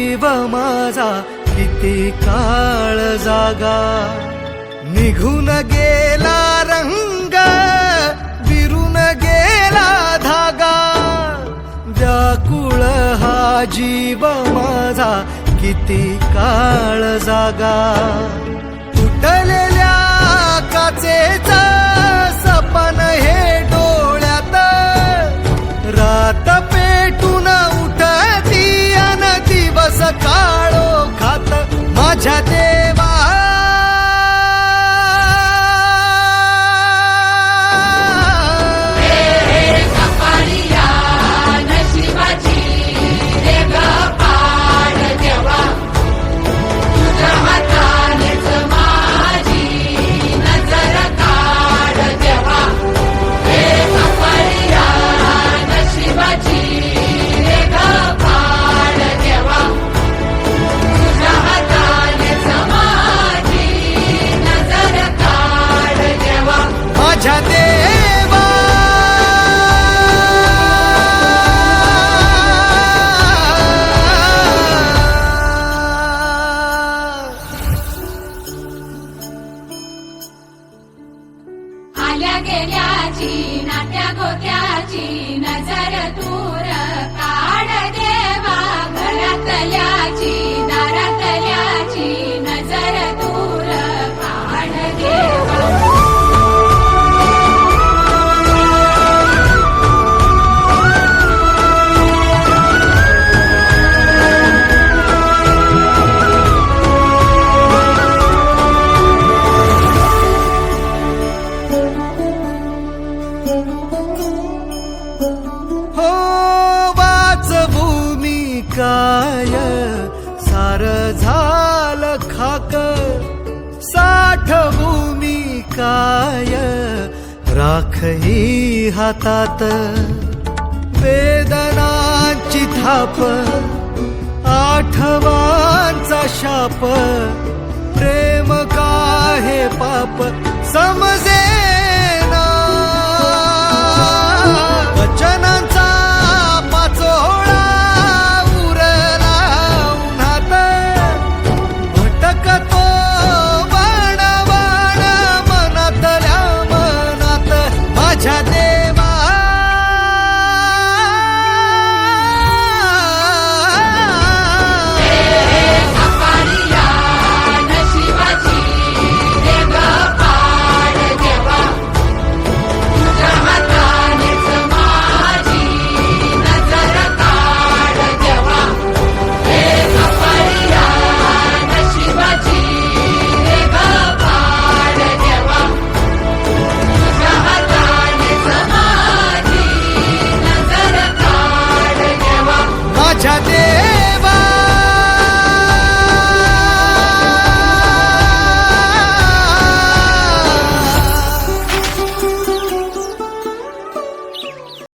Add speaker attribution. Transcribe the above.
Speaker 1: जीव माझा किती काळ जागा, निघून गेला रंग विरून गेला धागा, व्याकुळ हा जीव माझा किती काळ जागा, तुटलेल्या काचेचा सपन हे डोळ्यात, रात पेटून उठती अन दिवस काळो खात, माझ्या देवा माझ्या देवा.
Speaker 2: आल्या गेल्याची नाट्या गोत्याची नजर दूर काढ देवा, घरातल्याची दारातल्याची नजर दूर काढ देवा.
Speaker 1: हो वाचभूमी काय सार झाल खाक, साठभूमी काय राख ही हातात, वेदनांची थाप आठवांचा शाप, प्रेम का हे पाप समजे